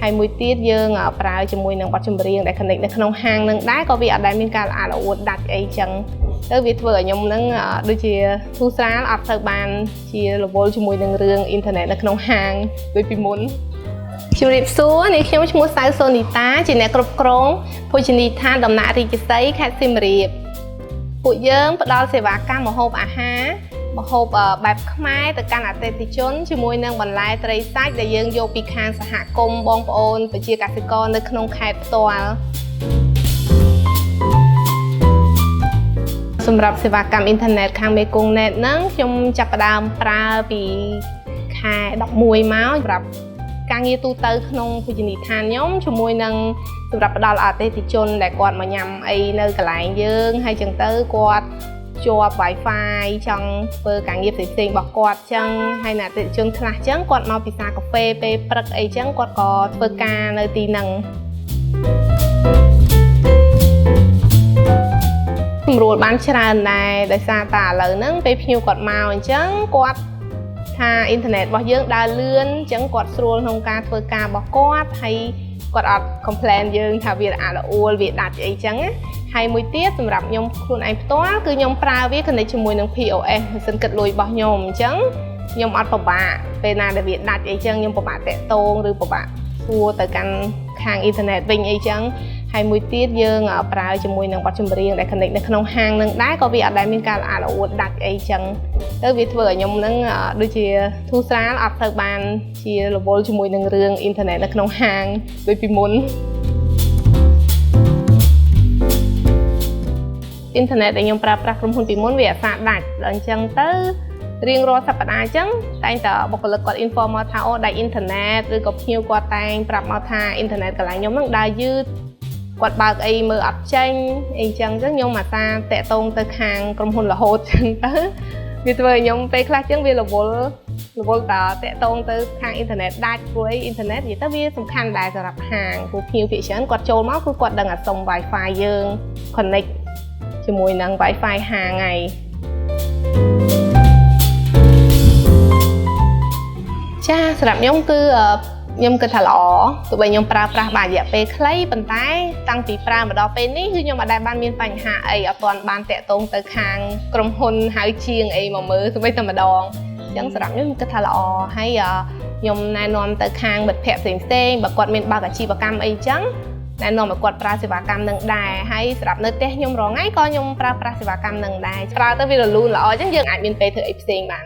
ហើយមួយទៀតយើងប្រើជាមួយនឹងបទចម្រៀងដែល connect នៅក្នុងហាងនឹងដែរក៏វាអត់ដែលមានការល្អរអួតដាច់អីចឹងទៅវាធ្វើឲ្យខ្ញុំនឹងដូចជាធូរស្រាលអត់ទៅបានជារវល់ជាមួយនឹងរឿងអ៊ីនធឺណិតនៅក្នុងហាងដូចពីមុនជំរាបសួរនេះខ្ញុំឈ្មោះសៅសូនីតាជាអ្នកគ្រប់គ្រងភោជនីយដ្ឋានដំណាក់រាជសីខេត្តសៀមរាបពួកយើងផ្ដល់សេវាកម្មម្ហូបអាហារម្ហូបបែបខ្មែរទៅកាន់អតិថិជនជាមួយនឹងបន្លែត្រីសាច់ដែលយើងយកពីខាងសហគមន៍បងប្អូនប្រជាកសិករនៅក្នុងខេត្តផ្ទាល់សម្រាប់សេវាកម្មអ៊ីនធឺណិតខាងមេគង្គណេតហ្នឹងខ្ញុំចាប់ផ្ដើមប្រើពីខែ11មកសម្រាប់ការងារទូទៅក្នុងភោជនីយដ្ឋានខ្ញុំជាមួយនឹងសម្រាប់ផ្ដល់អតិថិជនដែលគាត់មកញ៉ាំអីនៅកន្លែងយើងហើយចឹងទៅគាត់ជាប់ Wi-Fi ចង់ធ្វើការងារផ្សេងៗរបស់គាត់ចឹងហើយអ្នកអតិថិជនខ្លះចឹងគាត់មកពិសាកាហ្វេពេលព្រឹកអីចឹងគាត់ក៏ធ្វើការនៅទីហ្នឹងសម្រួលបានច្រើនដែរដោយសារតែឥឡូវហ្នឹងពេលភ្ញៀវគាត់មកអញ្ចឹងគាត់ថាអ៊ីនធឺណិតរបស់យើងដើរលឿនអញ្ចឹងគាត់ស្រួលក្នុងការធ្វើការរបស់គាត់ហើយគាត់អត់ complain យើងថាវាអាល្អួលវាដាច់អីចឹងហើយមួយទៀតសម្រាប់ខ្ញុំខ្លួនឯងផ្ទាល់គឺខ្ញុំប្រើវា connect ជាមួយនឹង POS ម៉ាស៊ីនគិតលុយរបស់ខ្ញុំអញ្ចឹងខ្ញុំអត់ពិបាកពេលណាដែលវាដាច់អីចឹងខ្ញុំពិបាកតាក់ទងឬពិបាកសួរទៅកាន់ខាងអ៊ីនធឺណិតវិញអីចឹងហើយមួយទៀតយើងប្រើជាមួយនឹងបទចម្រៀងដែល connect នៅក្នុងហាងនឹងដែរក៏វាអត់ដែលមានការល្អរអួតដាច់អីចឹងទៅវាធ្វើឲ្យខ្ញុំនឹងដូចជាធូរស្រាលអត់ទៅបានជារវល់ជាមួយនឹងរឿងអ៊ីនធឺណិតនៅក្នុងហាងដូចពីមុនអ៊ីនធឺណិតដែលខ្ញុំប្រើប្រាស់ក្រុមហ៊ុនពីមុនវាអត់សាដាច់ដល់អញ្ចឹងទៅរៀងរាល់សប្តាហ៍អញ្ចឹងតែងតែបុគ្គលិកគាត់ inform មកថាអូដាច់អ៊ីនធឺណិតឬក៏ភ្ញៀវគាត់តែងប្រាប់មកថាអ៊ីនធឺណិតកន្លែងខ្ញុំនឹងដើរយឺតគាត់បើកអីមើលអត់ចេញអីចឹងខ្ញុំអាសាតាក់ទងទៅខាងក្រុមហ៊ុនរហូតចឹងទៅវាធ្វើឲ្យខ្ញុំពេលខ្លះចឹងវារវល់តាក់ទងទៅខាងអ៊ីនធឺណិតដាច់ព្រោះអ៊ីនធឺណិតនិយាយទៅវាសំខាន់ដែរសម្រាប់ហាងព្រោះភ្ញៀវភាគច្រើនគាត់ចូលមកគឺគាត់ដឹងអាសុំ Wi-Fi យើង connect ជាមួយនឹង Wi-Fi ហាងហើយចាសម្រាប់ខ្ញុំគឺខ្ញុំគិតថាល្អទោះបីខ្ញុំប្រើប្រាស់បានរយៈពេលខ្លីប៉ុន្តែតាំងពីប្រើមកដល់ពេលនេះគឺខ្ញុំអត់ដែលបានមានបញ្ហាអីអត់ទាន់បានតាក់ទងទៅខាងក្រុមហ៊ុនហៅជាងអីមកមើលទោះបីតែម្ដងអញ្ចឹងសម្រាប់ខ្ញុំគិតថាល្អហើយខ្ញុំណែនាំទៅខាងមិត្តភ័ក្តិផ្សេងបើគាត់មានបើកអាជីវកម្មអីចឹងណែនាំឲ្យគាត់ប្រើសេវាកម្មនឹងដែរហើយសម្រាប់នៅផ្ទះខ្ញុំរងថ្ងៃក៏ខ្ញុំប្រើប្រាស់សេវាកម្មនឹងដែរប្រើទៅវារលូនល្អអញ្ចឹងយើងអាចមានពេលធ្វើអីផ្សេងបាន